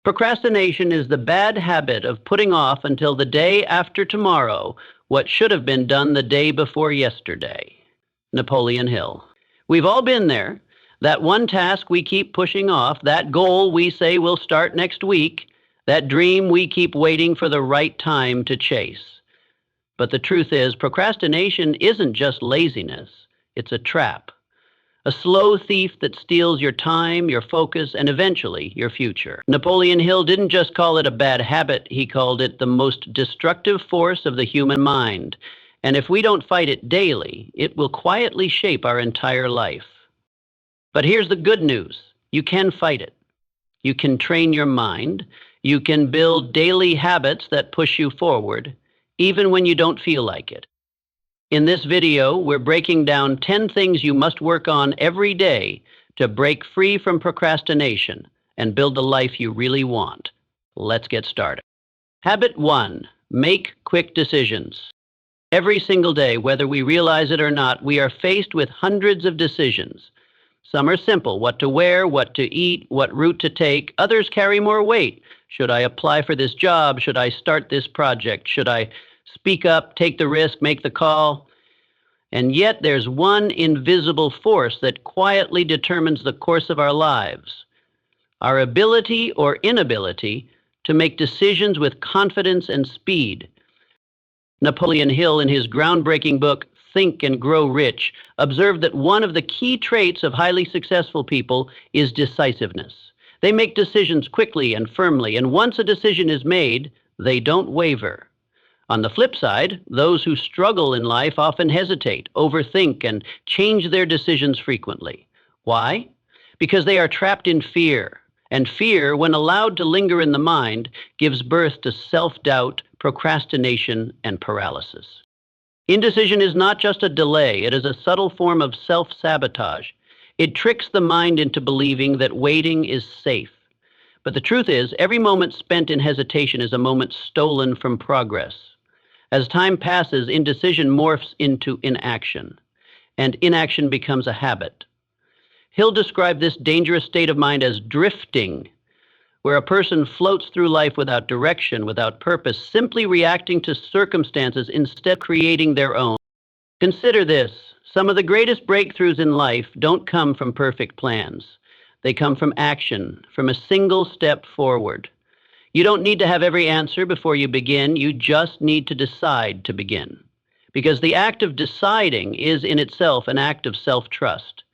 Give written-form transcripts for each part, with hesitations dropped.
Procrastination is the bad habit of putting off until the day after tomorrow what should have been done the day before yesterday. Napoleon Hill. We've all been there. That one task we keep pushing off, that goal we say will start next week, that dream we keep waiting for the right time to chase. But the truth is, procrastination isn't just laziness. It's a trap. A slow thief that steals your time, your focus, and eventually your future. Napoleon Hill didn't just call it a bad habit, he called it the most destructive force of the human mind. And if we don't fight it daily, it will quietly shape our entire life. But here's the good news. You can fight it. You can train your mind. You can build daily habits that push you forward, even when you don't feel like it. In this video, we're breaking down 10 things you must work on every day to break free from procrastination and build the life you really want. Let's get started. Habit 1, make quick decisions. Every single day, whether we realize it or not, we are faced with hundreds of decisions. Some are simple: what to wear, what to eat, what route to take. Others carry more weight. Should I apply for this job? Should I start this project? Should I speak up, take the risk, make the call? And yet there's one invisible force that quietly determines the course of our lives: our ability or inability to make decisions with confidence and speed. Napoleon Hill, in his groundbreaking book, Think and Grow Rich, observed that one of the key traits of highly successful people is decisiveness. They make decisions quickly and firmly, and once a decision is made, they don't waver. On the flip side, those who struggle in life often hesitate, overthink, and change their decisions frequently. Why? Because they are trapped in fear. And fear, when allowed to linger in the mind, gives birth to self-doubt, procrastination, and paralysis. Indecision is not just a delay, it is a subtle form of self-sabotage. It tricks the mind into believing that waiting is safe. But the truth is, every moment spent in hesitation is a moment stolen from progress. As time passes, indecision morphs into inaction, and inaction becomes a habit. Hill described this dangerous state of mind as drifting, where a person floats through life without direction, without purpose, simply reacting to circumstances instead of creating their own. Consider this: some of the greatest breakthroughs in life don't come from perfect plans. They come from action, from a single step forward. You don't need to have every answer before you begin. You just need to decide to begin. Because the act of deciding is in itself an act of self-trust.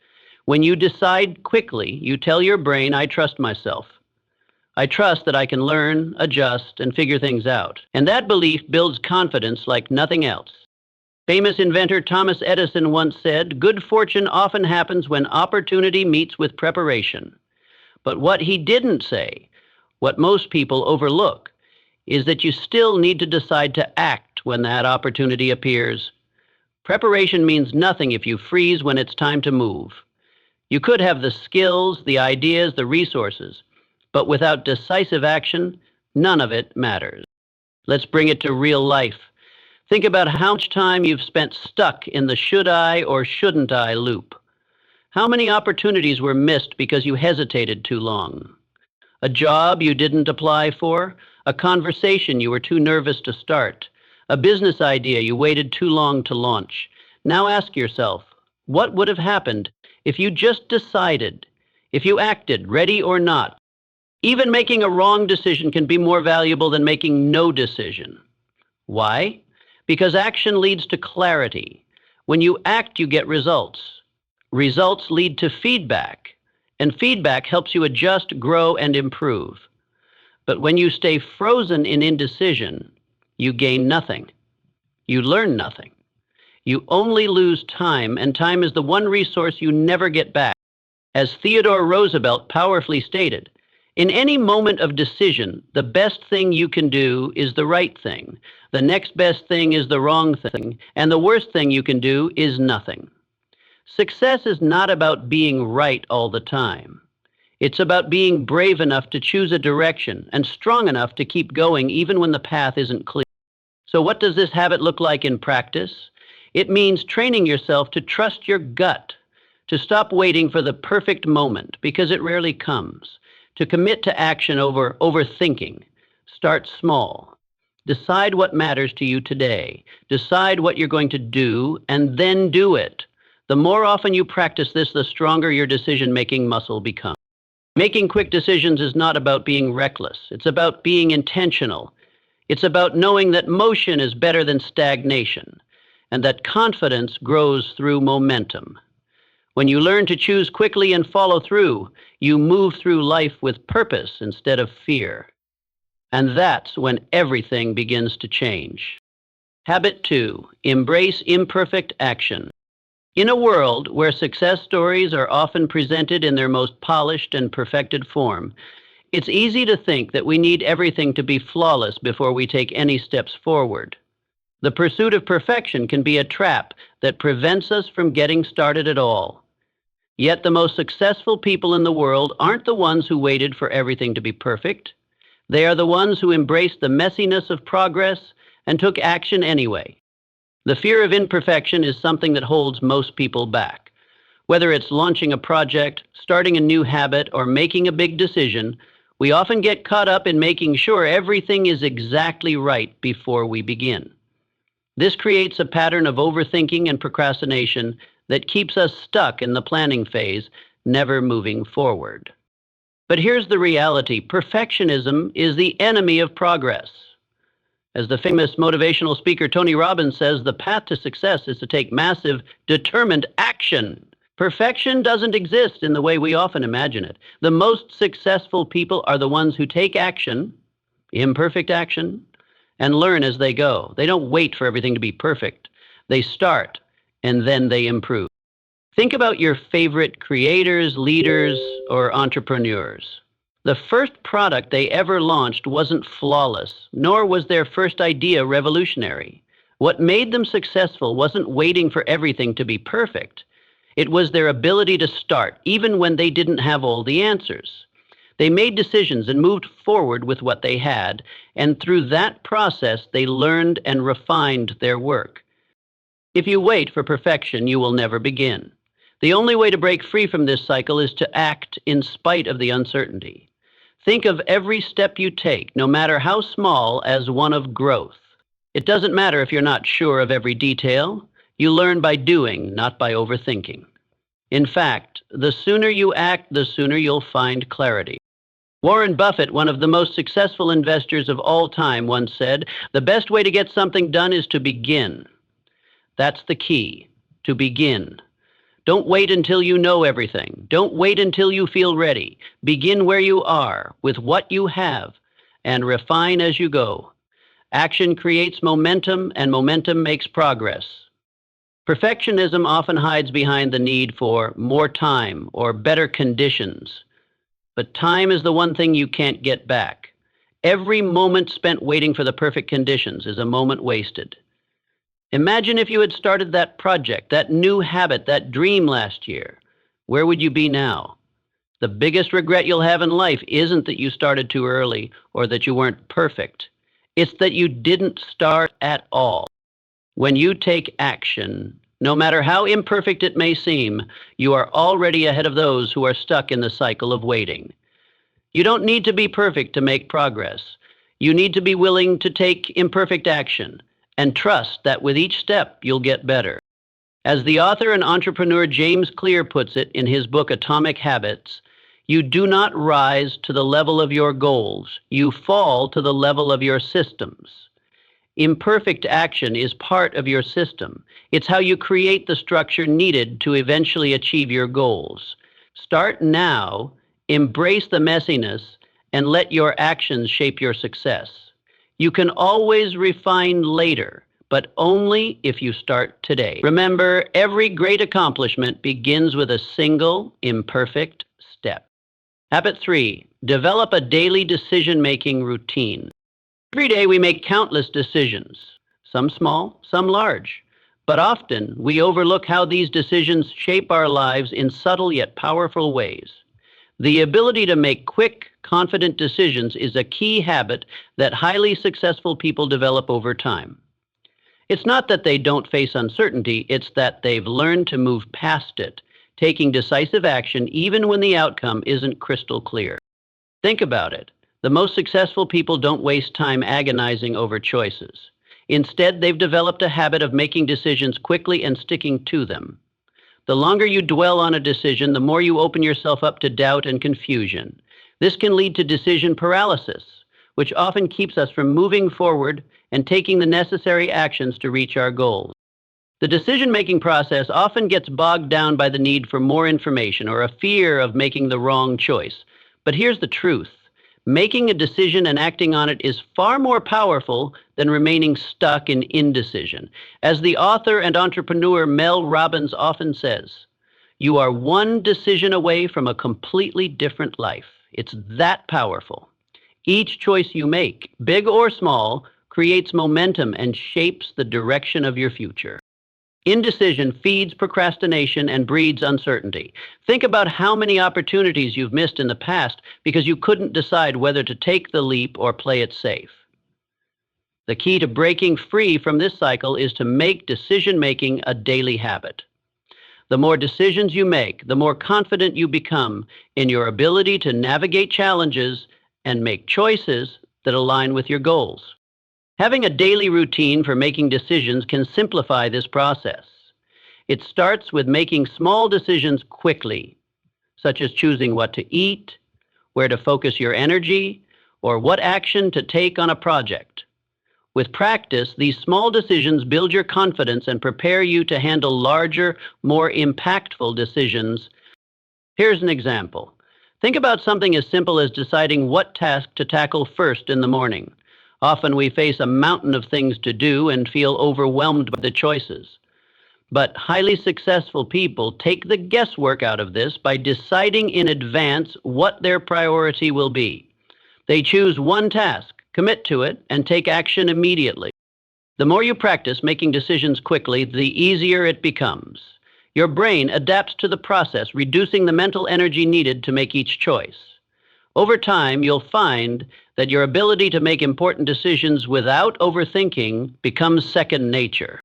When you decide quickly, you tell your brain, I trust myself. I trust that I can learn, adjust, and figure things out. And that belief builds confidence like nothing else. Famous inventor Thomas Edison once said, good fortune often happens when opportunity meets with preparation. But what he didn't say, what most people overlook, is that you still need to decide to act when that opportunity appears. Preparation means nothing if you freeze when it's time to move. You could have the skills, the ideas, the resources, but without decisive action, none of it matters. Let's bring it to real life. Think about how much time you've spent stuck in the should I or shouldn't I loop. How many opportunities were missed because you hesitated too long? A job you didn't apply for, a conversation you were too nervous to start, a business idea you waited too long to launch. Now ask yourself, what would have happened if you just decided, if you acted, ready or not? Even making a wrong decision can be more valuable than making no decision. Why? Because action leads to clarity. When you act, you get results. Results lead to feedback. And feedback helps you adjust, grow, and improve. But when you stay frozen in indecision, you gain nothing. You learn nothing. You only lose time, and time is the one resource you never get back. As Theodore Roosevelt powerfully stated, in any moment of decision, the best thing you can do is the right thing. The next best thing is the wrong thing, and the worst thing you can do is nothing. Success is not about being right all the time. It's about being brave enough to choose a direction and strong enough to keep going even when the path isn't clear. So what does this habit look like in practice? It means training yourself to trust your gut, to stop waiting for the perfect moment because it rarely comes, To commit to action over overthinking, start small. Decide what matters to you today. Decide what you're going to do, and then do it. The more often you practice this, the stronger your decision-making muscle becomes. Making quick decisions is not about being reckless. It's about being intentional. It's about knowing that motion is better than stagnation, and that confidence grows through momentum. When you learn to choose quickly and follow through, you move through life with purpose instead of fear. And that's when everything begins to change. Habit 2, embrace imperfect action. In a world where success stories are often presented in their most polished and perfected form, it's easy to think that we need everything to be flawless before we take any steps forward. The pursuit of perfection can be a trap that prevents us from getting started at all. Yet the most successful people in the world aren't the ones who waited for everything to be perfect. They are the ones who embraced the messiness of progress and took action anyway. The fear of imperfection is something that holds most people back. Whether it's launching a project, starting a new habit, or making a big decision, we often get caught up in making sure everything is exactly right before we begin. This creates a pattern of overthinking and procrastination that keeps us stuck in the planning phase, never moving forward. But here's the reality: perfectionism is the enemy of progress. As the famous motivational speaker Tony Robbins says, the path to success is to take massive, determined action. Perfection doesn't exist in the way we often imagine it. The most successful people are the ones who take action, imperfect action, and learn as they go. They don't wait for everything to be perfect. They start, and then they improve. Think about your favorite creators, leaders, or entrepreneurs. The first product they ever launched wasn't flawless, nor was their first idea revolutionary. What made them successful wasn't waiting for everything to be perfect. It was their ability to start, even when they didn't have all the answers. They made decisions and moved forward with what they had, and through that process, they learned and refined their work. If you wait for perfection, you will never begin. The only way to break free from this cycle is to act in spite of the uncertainty. Think of every step you take, no matter how small, as one of growth. It doesn't matter if you're not sure of every detail. You learn by doing, not by overthinking. In fact, the sooner you act, the sooner you'll find clarity. Warren Buffett, one of the most successful investors of all time, once said, "The best way to get something done is to begin." That's the key, to begin. Don't wait until you know everything. Don't wait until you feel ready. Begin where you are, with what you have, and refine as you go. Action creates momentum, and momentum makes progress. Perfectionism often hides behind the need for more time or better conditions. But time is the one thing you can't get back. Every moment spent waiting for the perfect conditions is a moment wasted. Imagine if you had started that project, that new habit, that dream last year. Where would you be now? The biggest regret you'll have in life isn't that you started too early or that you weren't perfect. It's that you didn't start at all. When you take action, no matter how imperfect it may seem, you are already ahead of those who are stuck in the cycle of waiting. You don't need to be perfect to make progress. You need to be willing to take imperfect action and trust that with each step you'll get better. As the author and entrepreneur James Clear puts it in his book Atomic Habits, you do not rise to the level of your goals. You fall to the level of your systems. Imperfect action is part of your system. It's how you create the structure needed to eventually achieve your goals. Start now, embrace the messiness, and let your actions shape your success. You can always refine later, but only if you start today. Remember, every great accomplishment begins with a single, imperfect step. Habit 3, develop a daily decision-making routine. Every day we make countless decisions, some small, some large. But often we overlook how these decisions shape our lives in subtle yet powerful ways. The ability to make quick, confident decisions is a key habit that highly successful people develop over time. It's not that they don't face uncertainty, it's that they've learned to move past it, taking decisive action even when the outcome isn't crystal clear. Think about it. The most successful people don't waste time agonizing over choices. Instead, they've developed a habit of making decisions quickly and sticking to them. The longer you dwell on a decision, the more you open yourself up to doubt and confusion. This can lead to decision paralysis, which often keeps us from moving forward and taking the necessary actions to reach our goals. The decision-making process often gets bogged down by the need for more information or a fear of making the wrong choice. But here's the truth. Making a decision and acting on it is far more powerful than remaining stuck in indecision. As the author and entrepreneur Mel Robbins often says, you are one decision away from a completely different life. It's that powerful. Each choice you make, big or small, creates momentum and shapes the direction of your future. Indecision feeds procrastination and breeds uncertainty. Think about how many opportunities you've missed in the past because you couldn't decide whether to take the leap or play it safe. The key to breaking free from this cycle is to make decision-making a daily habit. The more decisions you make, the more confident you become in your ability to navigate challenges and make choices that align with your goals. Having a daily routine for making decisions can simplify this process. It starts with making small decisions quickly, such as choosing what to eat, where to focus your energy, or what action to take on a project. With practice, these small decisions build your confidence and prepare you to handle larger, more impactful decisions. Here's an example. Think about something as simple as deciding what task to tackle first in the morning. Often we face a mountain of things to do and feel overwhelmed by the choices. But highly successful people take the guesswork out of this by deciding in advance what their priority will be. They choose one task, commit to it, and take action immediately. The more you practice making decisions quickly, the easier it becomes. Your brain adapts to the process, reducing the mental energy needed to make each choice. Over time, you'll find that your ability to make important decisions without overthinking becomes second nature.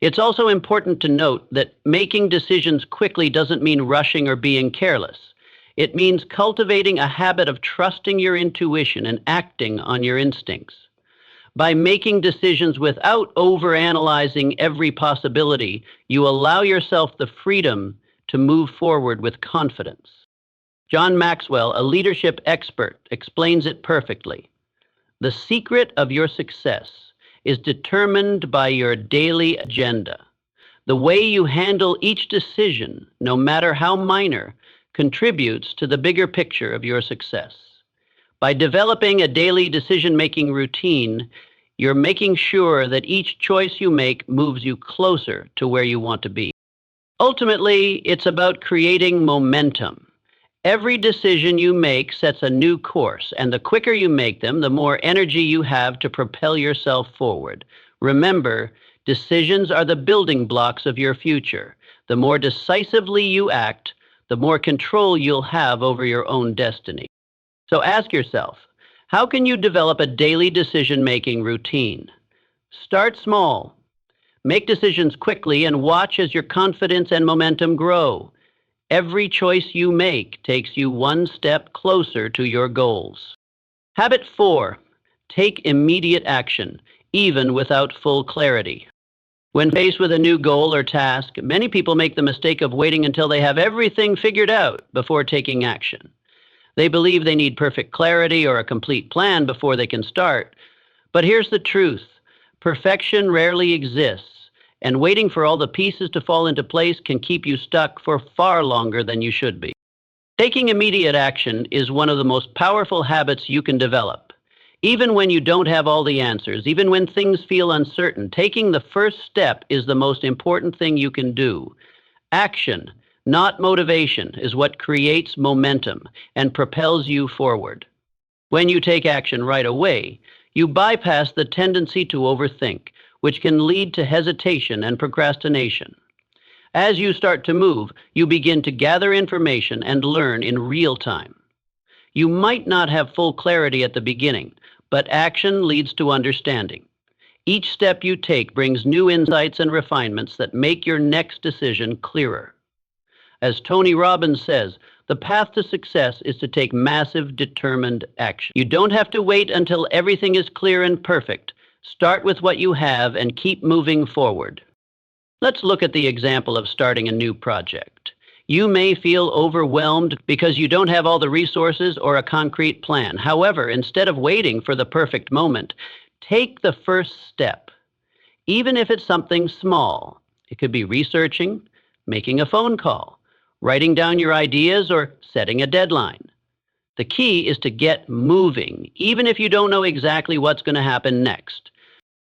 It's also important to note that making decisions quickly doesn't mean rushing or being careless. It means cultivating a habit of trusting your intuition and acting on your instincts. By making decisions without overanalyzing every possibility, you allow yourself the freedom to move forward with confidence. John Maxwell, a leadership expert, explains it perfectly. The secret of your success is determined by your daily agenda. The way you handle each decision, no matter how minor, contributes to the bigger picture of your success. By developing a daily decision-making routine, you're making sure that each choice you make moves you closer to where you want to be. Ultimately, it's about creating momentum. Every decision you make sets a new course, and the quicker you make them, the more energy you have to propel yourself forward. Remember, decisions are the building blocks of your future. The more decisively you act, the more control you'll have over your own destiny. So ask yourself, how can you develop a daily decision-making routine? Start small. Make decisions quickly and watch as your confidence and momentum grow. Every choice you make takes you one step closer to your goals. Habit 4, take immediate action, even without full clarity. When faced with a new goal or task, many people make the mistake of waiting until they have everything figured out before taking action. They believe they need perfect clarity or a complete plan before they can start. But here's the truth. Perfection rarely exists. And waiting for all the pieces to fall into place can keep you stuck for far longer than you should be. Taking immediate action is one of the most powerful habits you can develop. Even when you don't have all the answers, even when things feel uncertain, taking the first step is the most important thing you can do. Action, not motivation, is what creates momentum and propels you forward. When you take action right away, you bypass the tendency to overthink, which can lead to hesitation and procrastination. As you start to move, you begin to gather information and learn in real time. You might not have full clarity at the beginning, but action leads to understanding. Each step you take brings new insights and refinements that make your next decision clearer. As Tony Robbins says, The path to success is to take massive, determined action. You don't have to wait until everything is clear and perfect. Start with what you have and keep moving forward. Let's look at the example of starting a new project. You may feel overwhelmed because you don't have all the resources or a concrete plan. However, instead of waiting for the perfect moment, take the first step. Even if it's something small, it could be researching, making a phone call, writing down your ideas, or setting a deadline. The key is to get moving, even if you don't know exactly what's going to happen next.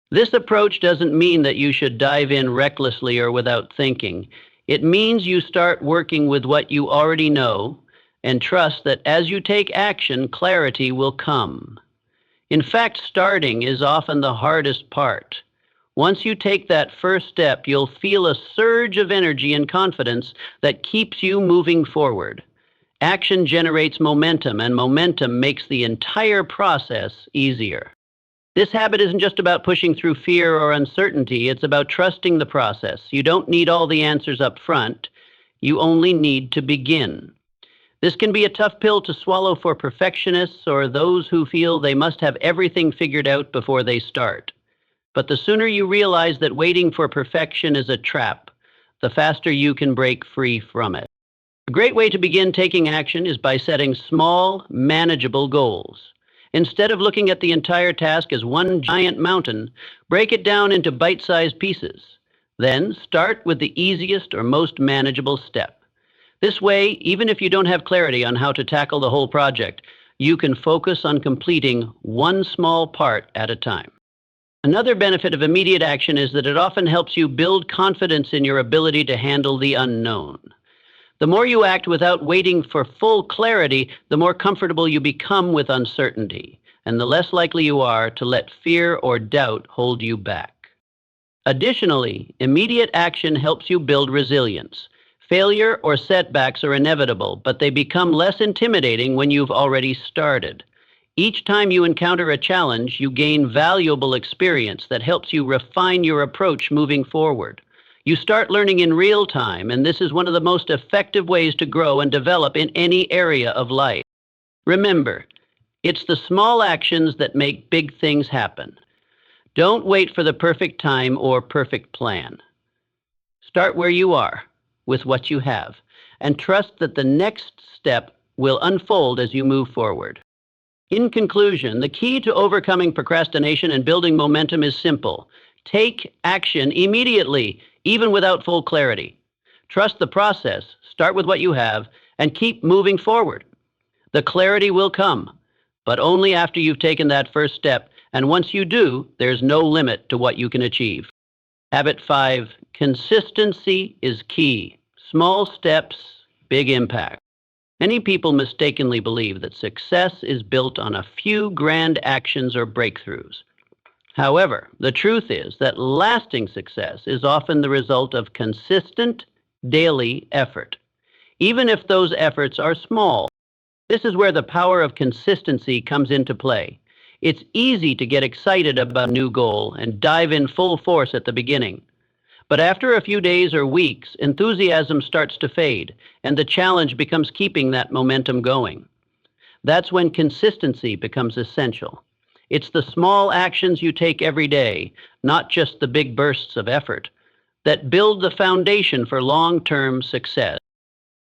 This approach doesn't mean that you should dive in recklessly or without thinking. It means you start working with what you already know and trust that as you take action, clarity will come. In fact, starting is often the hardest part. Once you take that first step, you'll feel a surge of energy and confidence that keeps you moving forward. Action generates momentum, and momentum makes the entire process easier. This habit isn't just about pushing through fear or uncertainty, it's about trusting the process. You don't need all the answers up front, you only need to begin. This can be a tough pill to swallow for perfectionists or those who feel they must have everything figured out before they start. But the sooner you realize that waiting for perfection is a trap, the faster you can break free from it. A great way to begin taking action is by setting small, manageable goals. Instead of looking at the entire task as one giant mountain, break it down into bite-sized pieces. Then start with the easiest or most manageable step. This way, even if you don't have clarity on how to tackle the whole project, you can focus on completing one small part at a time. Another benefit of immediate action is that it often helps you build confidence in your ability to handle the unknown. The more you act without waiting for full clarity, the more comfortable you become with uncertainty, and the less likely you are to let fear or doubt hold you back. Additionally, immediate action helps you build resilience. Failure or setbacks are inevitable, but they become less intimidating when you've already started. Each time you encounter a challenge, you gain valuable experience that helps you refine your approach moving forward. You start learning in real time, and this is one of the most effective ways to grow and develop in any area of life. Remember, it's the small actions that make big things happen. Don't wait for the perfect time or perfect plan. Start where you are, with what you have, and trust that the next step will unfold as you move forward. In conclusion, the key to overcoming procrastination and building momentum is simple. Take action immediately, even without full clarity. Trust the process, start with what you have, and keep moving forward. The clarity will come, but only after you've taken that first step, and once you do, there's no limit to what you can achieve. Habit 5, consistency is key. Small steps, big impact. Many people mistakenly believe that success is built on a few grand actions or breakthroughs. However, the truth is that lasting success is often the result of consistent, daily effort, even if those efforts are small. This is where the power of consistency comes into play. It's easy to get excited about a new goal and dive in full force at the beginning. But after a few days or weeks, enthusiasm starts to fade, and the challenge becomes keeping that momentum going. That's when consistency becomes essential. It's the small actions you take every day, not just the big bursts of effort, that build the foundation for long-term success.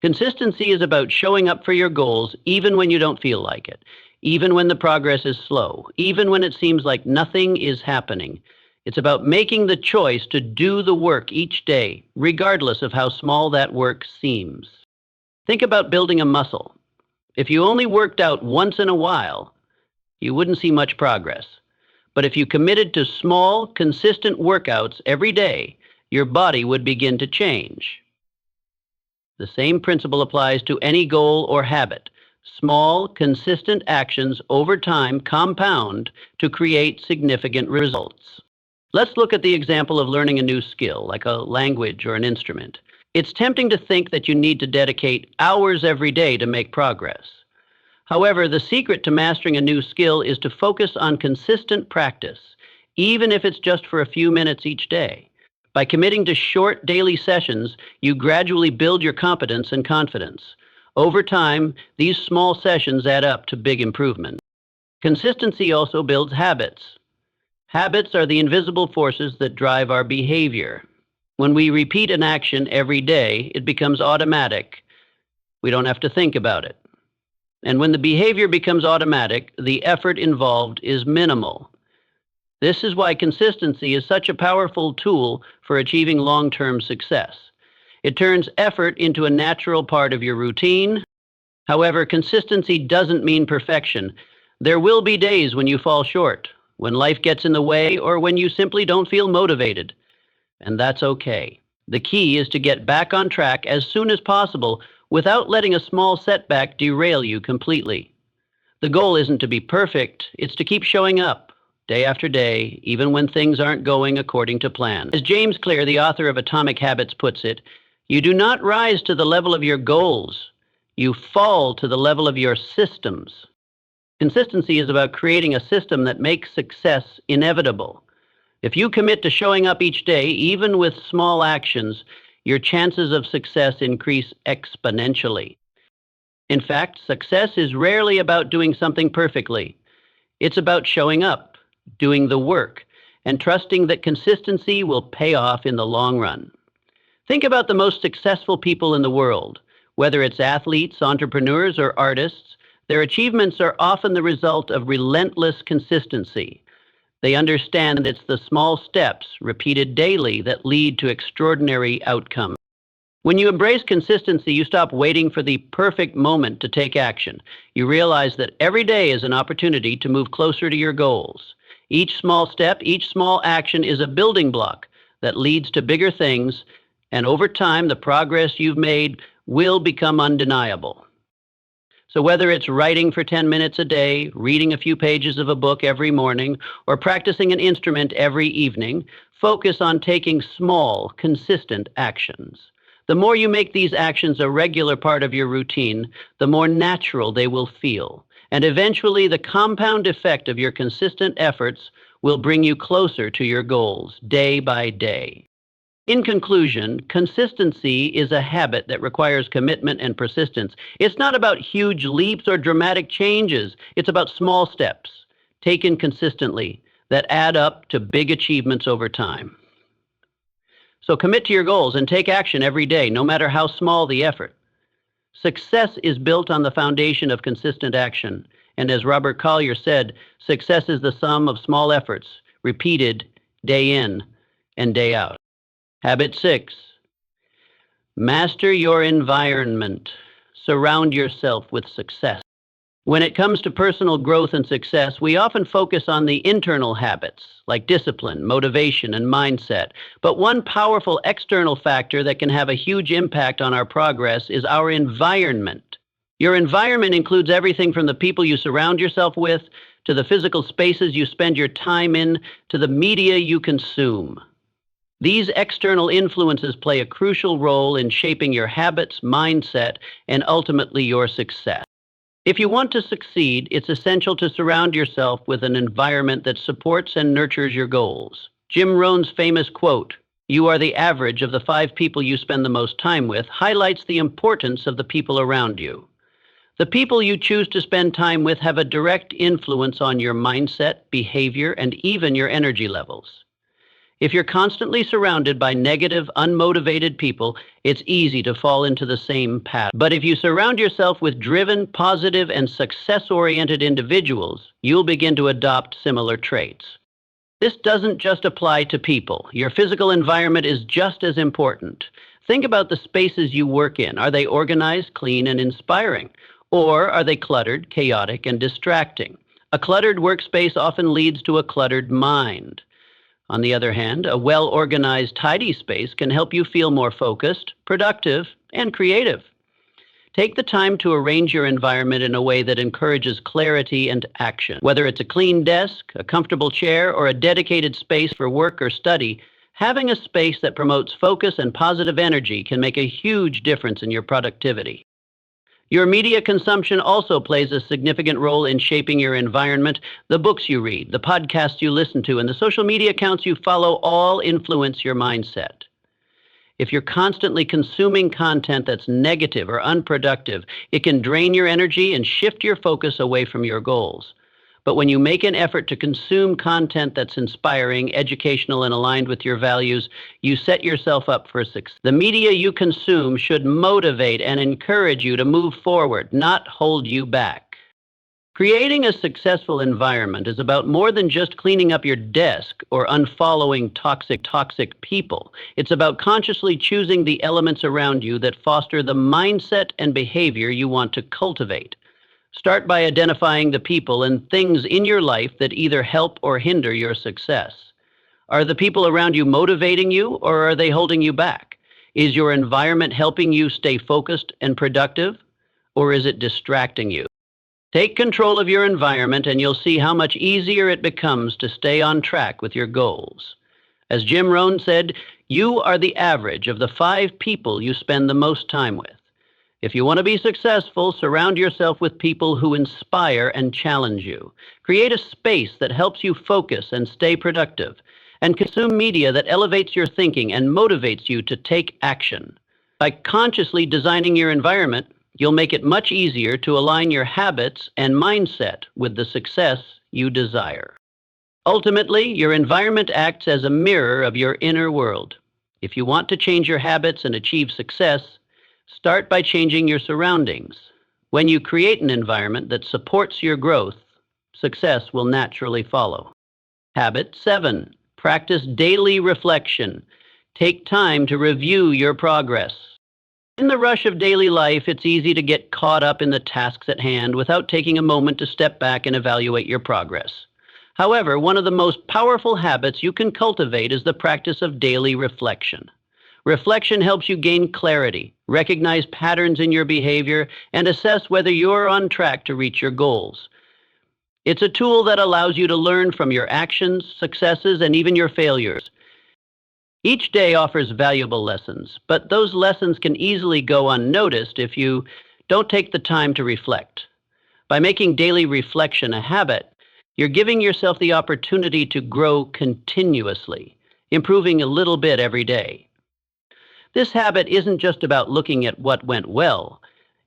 Consistency is about showing up for your goals even when you don't feel like it, even when the progress is slow, even when it seems like nothing is happening. It's about making the choice to do the work each day, regardless of how small that work seems. Think about building a muscle. If you only worked out once in a while, you wouldn't see much progress. But if you committed to small, consistent workouts every day, your body would begin to change. The same principle applies to any goal or habit. Small, consistent actions over time compound to create significant results. Let's look at the example of learning a new skill, like a language or an instrument. It's tempting to think that you need to dedicate hours every day to make progress. However, the secret to mastering a new skill is to focus on consistent practice, even if it's just for a few minutes each day. By committing to short daily sessions, you gradually build your competence and confidence. Over time, these small sessions add up to big improvement. Consistency also builds habits. Habits are the invisible forces that drive our behavior. When we repeat an action every day, it becomes automatic. We don't have to think about it. And when the behavior becomes automatic, the effort involved is minimal. This is why consistency is such a powerful tool for achieving long-term success. It turns effort into a natural part of your routine. However, consistency doesn't mean perfection. There will be days when you fall short, when life gets in the way, or when you simply don't feel motivated. And that's okay. The key is to get back on track as soon as possible without letting a small setback derail you completely. The goal isn't to be perfect, it's to keep showing up day after day, even when things aren't going according to plan. As James Clear, the author of Atomic Habits, puts it, you do not rise to the level of your goals, you fall to the level of your systems. Consistency is about creating a system that makes success inevitable. If you commit to showing up each day, even with small actions, your chances of success increase exponentially. In fact, success is rarely about doing something perfectly. It's about showing up, doing the work, and trusting that consistency will pay off in the long run. Think about the most successful people in the world. Whether it's athletes, entrepreneurs, or artists, their achievements are often the result of relentless consistency. They understand it's the small steps, repeated daily, that lead to extraordinary outcomes. When you embrace consistency, you stop waiting for the perfect moment to take action. You realize that every day is an opportunity to move closer to your goals. Each small step, each small action is a building block that leads to bigger things, and over time, the progress you've made will become undeniable. So whether it's writing for 10 minutes a day, reading a few pages of a book every morning, or practicing an instrument every evening, focus on taking small, consistent actions. The more you make these actions a regular part of your routine, the more natural they will feel. And eventually, the compound effect of your consistent efforts will bring you closer to your goals, day by day. In conclusion, consistency is a habit that requires commitment and persistence. It's not about huge leaps or dramatic changes. It's about small steps, taken consistently, that add up to big achievements over time. So commit to your goals and take action every day, no matter how small the effort. Success is built on the foundation of consistent action. And as Robert Collier said, success is the sum of small efforts, repeated day in and day out. Habit 6, master your environment. Surround yourself with success. When it comes to personal growth and success, we often focus on the internal habits, like discipline, motivation, and mindset. But one powerful external factor that can have a huge impact on our progress is our environment. Your environment includes everything from the people you surround yourself with, to the physical spaces you spend your time in, to the media you consume. These external influences play a crucial role in shaping your habits, mindset, and ultimately your success. If you want to succeed, it's essential to surround yourself with an environment that supports and nurtures your goals. Jim Rohn's famous quote, "You are the average of the 5 people you spend the most time with," highlights the importance of the people around you. The people you choose to spend time with have a direct influence on your mindset, behavior, and even your energy levels. If you're constantly surrounded by negative, unmotivated people, it's easy to fall into the same path. But if you surround yourself with driven, positive, and success-oriented individuals, you'll begin to adopt similar traits. This doesn't just apply to people. Your physical environment is just as important. Think about the spaces you work in. Are they organized, clean, and inspiring? Or are they cluttered, chaotic, and distracting? A cluttered workspace often leads to a cluttered mind. On the other hand, a well-organized, tidy space can help you feel more focused, productive, and creative. Take the time to arrange your environment in a way that encourages clarity and action. Whether it's a clean desk, a comfortable chair, or a dedicated space for work or study, having a space that promotes focus and positive energy can make a huge difference in your productivity. Your media consumption also plays a significant role in shaping your environment. The books you read, the podcasts you listen to, and the social media accounts you follow all influence your mindset. If you're constantly consuming content that's negative or unproductive, it can drain your energy and shift your focus away from your goals. But when you make an effort to consume content that's inspiring, educational, and aligned with your values, you set yourself up for success. The media you consume should motivate and encourage you to move forward, not hold you back. Creating a successful environment is about more than just cleaning up your desk or unfollowing toxic people. It's about consciously choosing the elements around you that foster the mindset and behavior you want to cultivate. Start by identifying the people and things in your life that either help or hinder your success. Are the people around you motivating you, or are they holding you back? Is your environment helping you stay focused and productive, or is it distracting you? Take control of your environment and you'll see how much easier it becomes to stay on track with your goals. As Jim Rohn said, you are the average of the 5 people you spend the most time with. If you want to be successful, surround yourself with people who inspire and challenge you. Create a space that helps you focus and stay productive, and consume media that elevates your thinking and motivates you to take action. By consciously designing your environment, you'll make it much easier to align your habits and mindset with the success you desire. Ultimately, your environment acts as a mirror of your inner world. If you want to change your habits and achieve success, start by changing your surroundings. When you create an environment that supports your growth, success will naturally follow. Habit 7, practice daily reflection. Take time to review your progress. In the rush of daily life, it's easy to get caught up in the tasks at hand without taking a moment to step back and evaluate your progress. However, one of the most powerful habits you can cultivate is the practice of daily reflection. Reflection helps you gain clarity, recognize patterns in your behavior, and assess whether you're on track to reach your goals. It's a tool that allows you to learn from your actions, successes, and even your failures. Each day offers valuable lessons, but those lessons can easily go unnoticed if you don't take the time to reflect. By making daily reflection a habit, you're giving yourself the opportunity to grow continuously, improving a little bit every day. This habit isn't just about looking at what went well.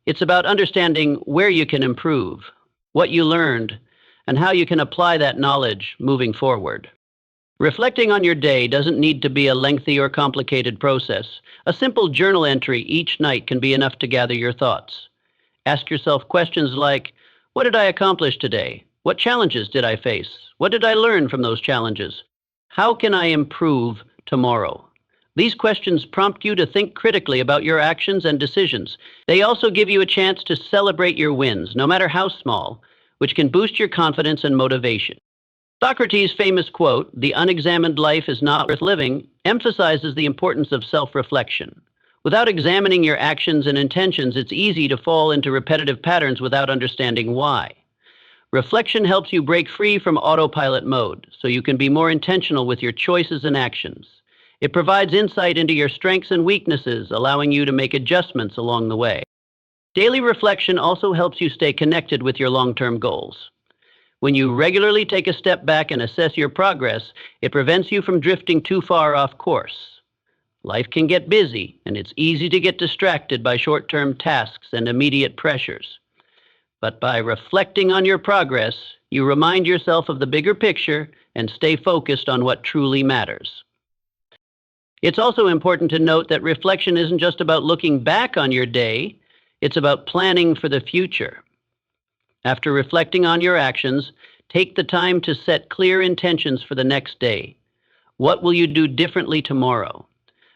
It's about understanding where you can improve, what you learned, and how you can apply that knowledge moving forward. Reflecting on your day doesn't need to be a lengthy or complicated process. A simple journal entry each night can be enough to gather your thoughts. Ask yourself questions like, what did I accomplish today? What challenges did I face? What did I learn from those challenges? How can I improve tomorrow? These questions prompt you to think critically about your actions and decisions. They also give you a chance to celebrate your wins, no matter how small, which can boost your confidence and motivation. Socrates' famous quote, "The unexamined life is not worth living," emphasizes the importance of self-reflection. Without examining your actions and intentions, it's easy to fall into repetitive patterns without understanding why. Reflection helps you break free from autopilot mode, so you can be more intentional with your choices and actions. It provides insight into your strengths and weaknesses, allowing you to make adjustments along the way. Daily reflection also helps you stay connected with your long-term goals. When you regularly take a step back and assess your progress, it prevents you from drifting too far off course. Life can get busy, and it's easy to get distracted by short-term tasks and immediate pressures. But by reflecting on your progress, you remind yourself of the bigger picture and stay focused on what truly matters. It's also important to note that reflection isn't just about looking back on your day, it's about planning for the future. After reflecting on your actions, take the time to set clear intentions for the next day. What will you do differently tomorrow?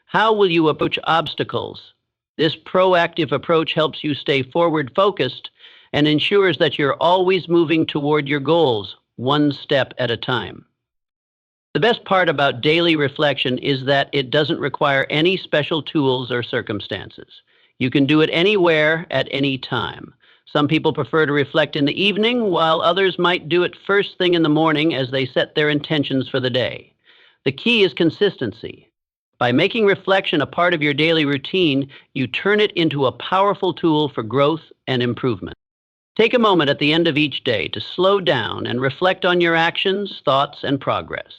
How will you approach obstacles? This proactive approach helps you stay forward-focused and ensures that you're always moving toward your goals, one step at a time. The best part about daily reflection is that it doesn't require any special tools or circumstances. You can do it anywhere at any time. Some people prefer to reflect in the evening, while others might do it first thing in the morning as they set their intentions for the day. The key is consistency. By making reflection a part of your daily routine, you turn it into a powerful tool for growth and improvement. Take a moment at the end of each day to slow down and reflect on your actions, thoughts, and progress.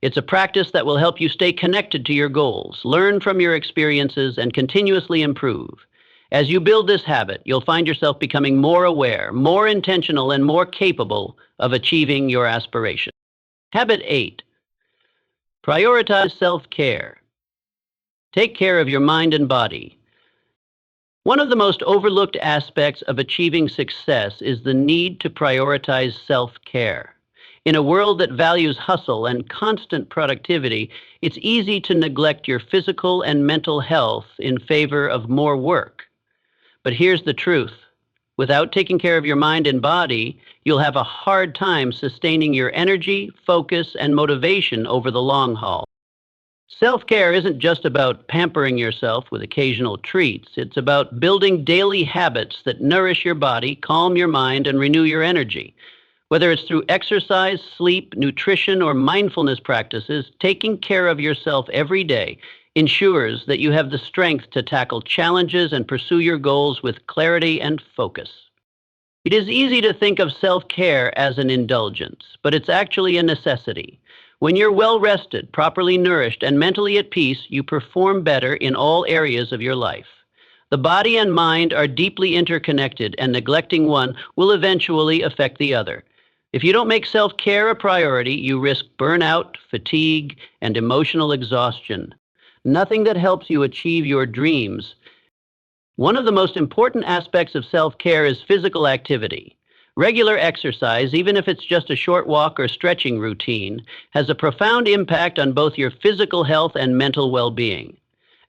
It's a practice that will help you stay connected to your goals, learn from your experiences, and continuously improve. As you build this habit, you'll find yourself becoming more aware, more intentional, and more capable of achieving your aspirations. Habit 8. Prioritize self-care. Take care of your mind and body. One of the most overlooked aspects of achieving success is the need to prioritize self-care. In a world that values hustle and constant productivity, it's easy to neglect your physical and mental health in favor of more work. But here's the truth. Without taking care of your mind and body, you'll have a hard time sustaining your energy, focus, and motivation over the long haul. Self-care isn't just about pampering yourself with occasional treats. It's about building daily habits that nourish your body, calm your mind, and renew your energy. Whether it's through exercise, sleep, nutrition, or mindfulness practices, taking care of yourself every day ensures that you have the strength to tackle challenges and pursue your goals with clarity and focus. It is easy to think of self-care as an indulgence, but it's actually a necessity. When you're well-rested, properly nourished, and mentally at peace, you perform better in all areas of your life. The body and mind are deeply interconnected, and neglecting one will eventually affect the other. If you don't make self-care a priority, you risk burnout, fatigue, and emotional exhaustion. Nothing that helps you achieve your dreams. One of the most important aspects of self-care is physical activity. Regular exercise, even if it's just a short walk or stretching routine, has a profound impact on both your physical health and mental well-being.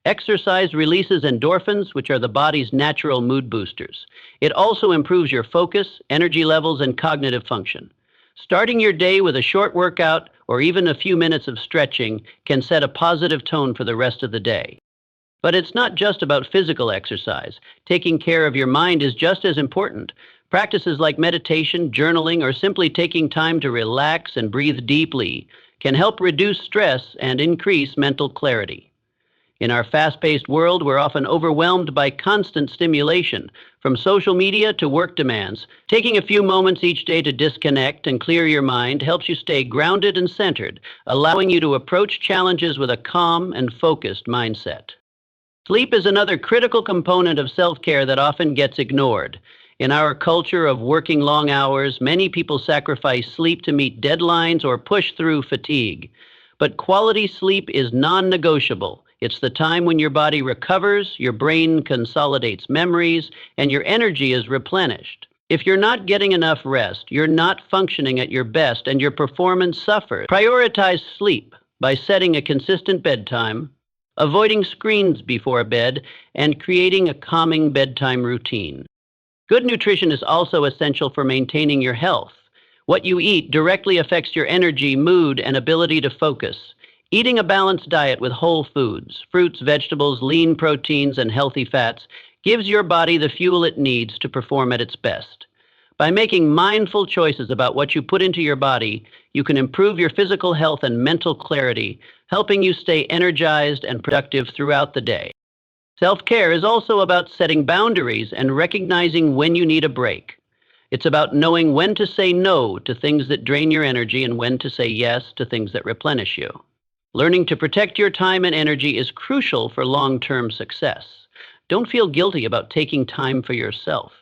Exercise releases endorphins, which are the body's natural mood boosters. It also improves your focus, energy levels, and cognitive function. Starting your day with a short workout or even a few minutes of stretching can set a positive tone for the rest of the day. But it's not just about physical exercise. Taking care of your mind is just as important. Practices like meditation, journaling, or simply taking time to relax and breathe deeply can help reduce stress and increase mental clarity. In our fast-paced world, we're often overwhelmed by constant stimulation, from social media to work demands. Taking a few moments each day to disconnect and clear your mind helps you stay grounded and centered, allowing you to approach challenges with a calm and focused mindset. Sleep is another critical component of self-care that often gets ignored. In our culture of working long hours, many people sacrifice sleep to meet deadlines or push through fatigue. But quality sleep is non-negotiable. It's the time when your body recovers, your brain consolidates memories, and your energy is replenished. If you're not getting enough rest, you're not functioning at your best, and your performance suffers. Prioritize sleep by setting a consistent bedtime, avoiding screens before bed, and creating a calming bedtime routine. Good nutrition is also essential for maintaining your health. What you eat directly affects your energy, mood, and ability to focus. Eating a balanced diet with whole foods, fruits, vegetables, lean proteins, and healthy fats gives your body the fuel it needs to perform at its best. By making mindful choices about what you put into your body, you can improve your physical health and mental clarity, helping you stay energized and productive throughout the day. Self-care is also about setting boundaries and recognizing when you need a break. It's about knowing when to say no to things that drain your energy and when to say yes to things that replenish you. Learning to protect your time and energy is crucial for long-term success. Don't feel guilty about taking time for yourself.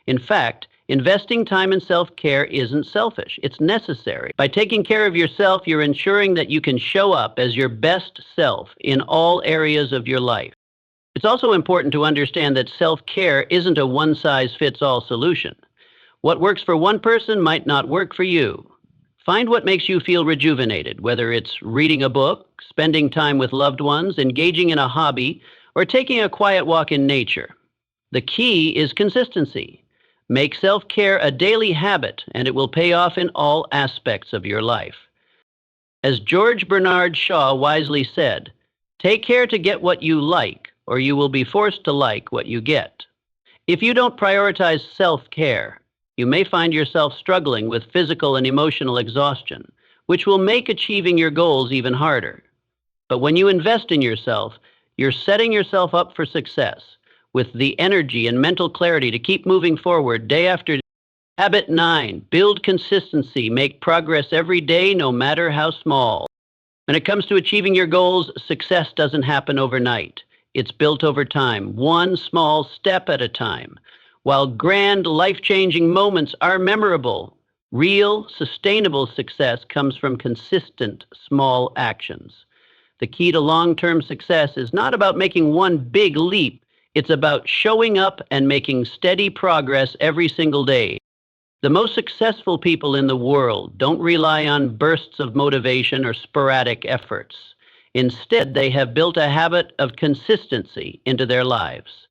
In fact, investing time in self-care isn't selfish. It's necessary. By taking care of yourself, you're ensuring that you can show up as your best self in all areas of your life. It's also important to understand that self-care isn't a one-size-fits-all solution. What works for one person might not work for you. Find what makes you feel rejuvenated, whether it's reading a book, spending time with loved ones, engaging in a hobby, or taking a quiet walk in nature. The key is consistency. Make self-care a daily habit, and it will pay off in all aspects of your life. As George Bernard Shaw wisely said, "Take care to get what you like, or you will be forced to like what you get." If you don't prioritize self-care, you may find yourself struggling with physical and emotional exhaustion, which will make achieving your goals even harder. But when you invest in yourself, you're setting yourself up for success with the energy and mental clarity to keep moving forward day after day. Habit 9, build consistency, make progress every day, no matter how small. When it comes to achieving your goals, success doesn't happen overnight. It's built over time, one small step at a time. While grand, life changing moments are memorable, real, sustainable success comes from consistent, small actions. The key to long term success is not about making one big leap, it's about showing up and making steady progress every single day. The most successful people in the world don't rely on bursts of motivation or sporadic efforts. Instead, they have built a habit of consistency into their lives.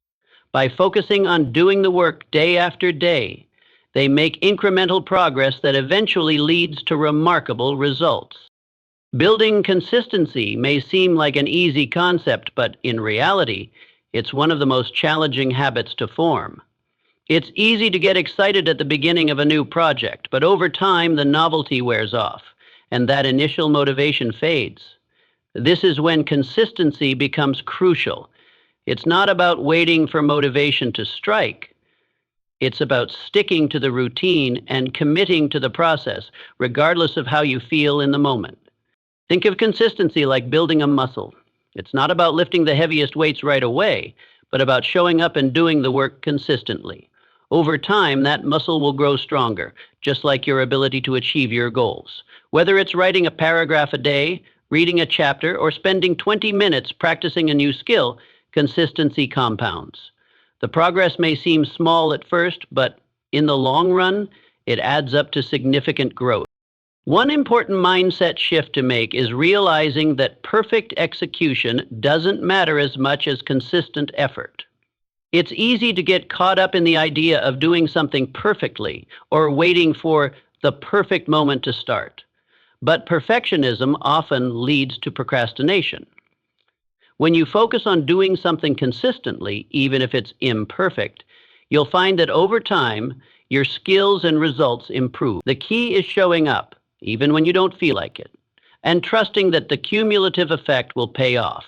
By focusing on doing the work day after day, they make incremental progress that eventually leads to remarkable results. Building consistency may seem like an easy concept, but in reality, it's one of the most challenging habits to form. It's easy to get excited at the beginning of a new project, but over time the novelty wears off, and that initial motivation fades. This is when consistency becomes crucial. It's not about waiting for motivation to strike. It's about sticking to the routine and committing to the process, regardless of how you feel in the moment. Think of consistency like building a muscle. It's not about lifting the heaviest weights right away, but about showing up and doing the work consistently. Over time, that muscle will grow stronger, just like your ability to achieve your goals. Whether it's writing a paragraph a day, reading a chapter, or spending 20 minutes practicing a new skill, consistency compounds. The progress may seem small at first, but in the long run, it adds up to significant growth. One important mindset shift to make is realizing that perfect execution doesn't matter as much as consistent effort. It's easy to get caught up in the idea of doing something perfectly or waiting for the perfect moment to start. But perfectionism often leads to procrastination. When you focus on doing something consistently, even if it's imperfect, you'll find that over time, your skills and results improve. The key is showing up, even when you don't feel like it, and trusting that the cumulative effect will pay off.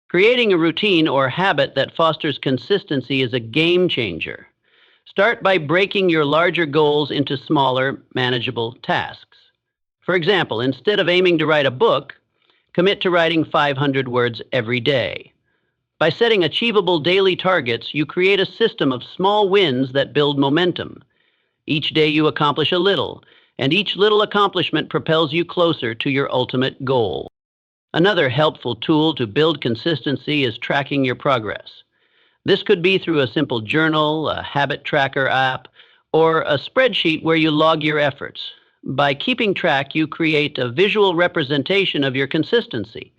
Creating a routine or habit that fosters consistency is a game changer. Start by breaking your larger goals into smaller, manageable tasks. For example, instead of aiming to write a book, commit to writing 500 words every day. By setting achievable daily targets, you create a system of small wins that build momentum. Each day you accomplish a little, and each little accomplishment propels you closer to your ultimate goal. Another helpful tool to build consistency is tracking your progress. This could be through a simple journal, a habit tracker app, or a spreadsheet where you log your efforts. By keeping track, you create a visual representation of your consistency.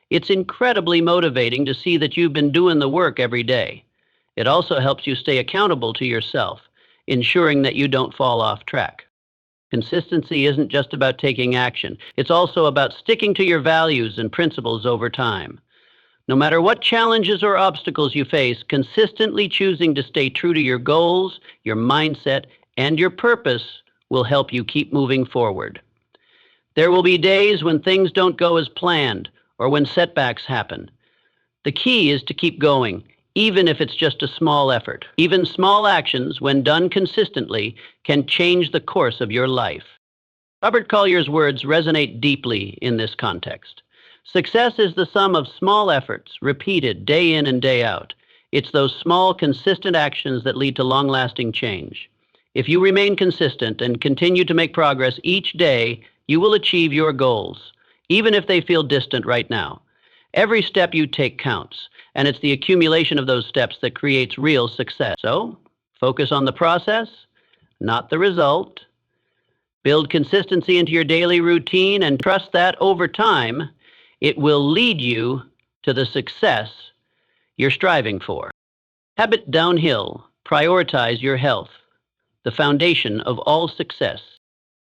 It's incredibly motivating to see that you've been doing the work every day. It also helps you stay accountable to yourself, ensuring that you don't fall off track. Consistency isn't just about taking action. It's also about sticking to your values and principles over time. No matter what challenges or obstacles you face, consistently choosing to stay true to your goals, your mindset, and your purpose will help you keep moving forward. There will be days when things don't go as planned or when setbacks happen. The key is to keep going, even if it's just a small effort. Even small actions, when done consistently, can change the course of your life. Robert Collier's words resonate deeply in this context. Success is the sum of small efforts, repeated day in and day out. It's those small, consistent actions that lead to long-lasting change. If you remain consistent and continue to make progress each day, you will achieve your goals, even if they feel distant right now. Every step you take counts, and it's the accumulation of those steps that creates real success. So, focus on the process, not the result. Build consistency into your daily routine and trust that over time, it will lead you to the success you're striving for. Habit downhill. Prioritize your health, the foundation of all success.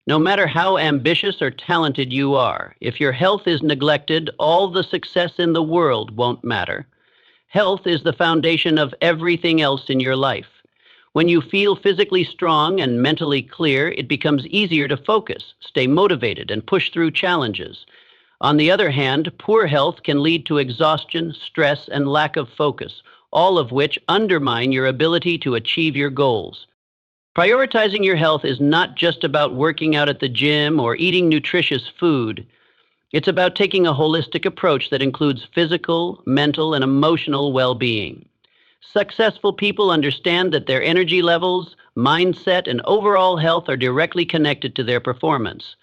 No matter how ambitious or talented you are, if your health is neglected, all the success in the world won't matter. Health is the foundation of everything else in your life. When you feel physically strong and mentally clear, it becomes easier to focus, stay motivated, and push through challenges. On the other hand, poor health can lead to exhaustion, stress, and lack of focus, all of which undermine your ability to achieve your goals. Prioritizing your health is not just about working out at the gym or eating nutritious food. It's about taking a holistic approach that includes physical, mental, and emotional well-being. Successful people understand that their energy levels, mindset, and overall health are directly connected to their performance.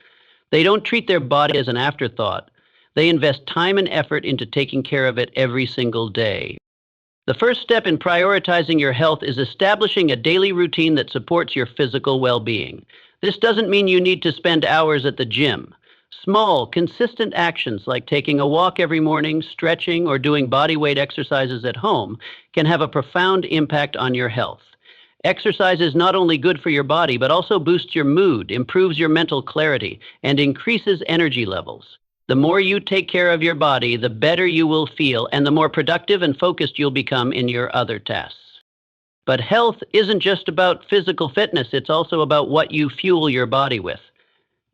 They don't treat their body as an afterthought. They invest time and effort into taking care of it every single day. The first step in prioritizing your health is establishing a daily routine that supports your physical well-being. This doesn't mean you need to spend hours at the gym. Small, consistent actions like taking a walk every morning, stretching, or doing body weight exercises at home can have a profound impact on your health. Exercise is not only good for your body, but also boosts your mood, improves your mental clarity, and increases energy levels. The more you take care of your body, the better you will feel, and the more productive and focused you'll become in your other tasks. But health isn't just about physical fitness, it's also about what you fuel your body with.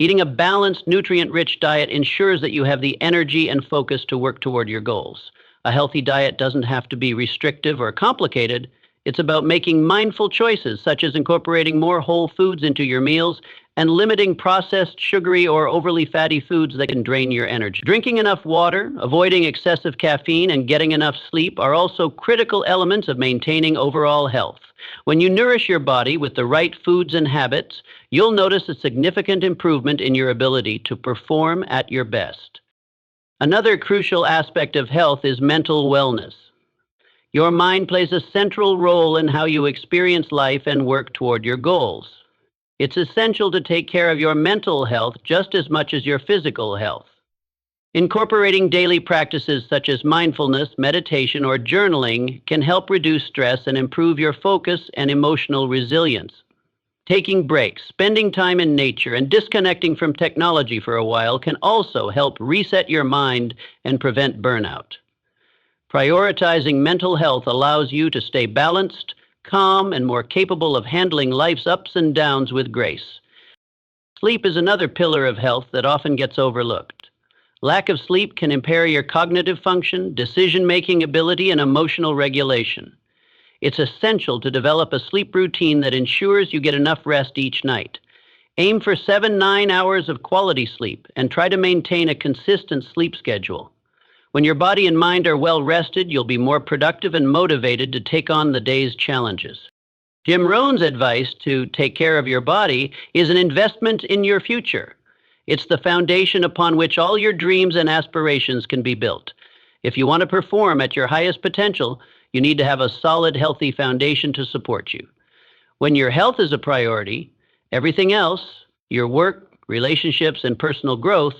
Eating a balanced, nutrient-rich diet ensures that you have the energy and focus to work toward your goals. A healthy diet doesn't have to be restrictive or complicated. It's about making mindful choices, such as incorporating more whole foods into your meals and limiting processed, sugary, or overly fatty foods that can drain your energy. Drinking enough water, avoiding excessive caffeine, and getting enough sleep are also critical elements of maintaining overall health. When you nourish your body with the right foods and habits, you'll notice a significant improvement in your ability to perform at your best. Another crucial aspect of health is mental wellness. Your mind plays a central role in how you experience life and work toward your goals. It's essential to take care of your mental health just as much as your physical health. Incorporating daily practices such as mindfulness, meditation, or journaling can help reduce stress and improve your focus and emotional resilience. Taking breaks, spending time in nature, and disconnecting from technology for a while can also help reset your mind and prevent burnout. Prioritizing mental health allows you to stay balanced, calm, and more capable of handling life's ups and downs with grace. Sleep is another pillar of health that often gets overlooked. Lack of sleep can impair your cognitive function, decision-making ability, and emotional regulation. It's essential to develop a sleep routine that ensures you get enough rest each night. Aim for 7-9 hours of quality sleep and try to maintain a consistent sleep schedule. When your body and mind are well rested, you'll be more productive and motivated to take on the day's challenges. Jim Rohn's advice to take care of your body is an investment in your future. It's the foundation upon which all your dreams and aspirations can be built. If you want to perform at your highest potential, you need to have a solid, healthy foundation to support you. When your health is a priority, everything else, your work, relationships, and personal growth,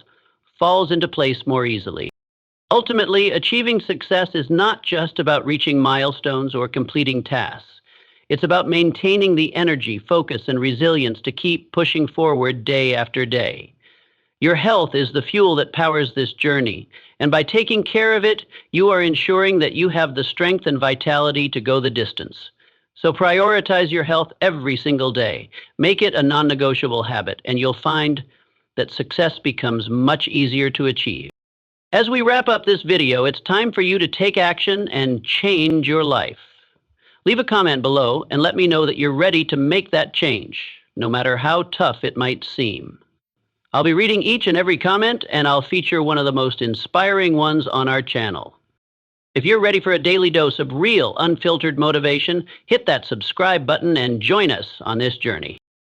falls into place more easily. Ultimately, achieving success is not just about reaching milestones or completing tasks. It's about maintaining the energy, focus, and resilience to keep pushing forward day after day. Your health is the fuel that powers this journey, and by taking care of it, you are ensuring that you have the strength and vitality to go the distance. So prioritize your health every single day. Make it a non-negotiable habit, and you'll find that success becomes much easier to achieve. As we wrap up this video, it's time for you to take action and change your life. Leave a comment below and let me know that you're ready to make that change, no matter how tough it might seem. I'll be reading each and every comment, and I'll feature one of the most inspiring ones on our channel. If you're ready for a daily dose of real, unfiltered motivation, hit that subscribe button and join us on this journey.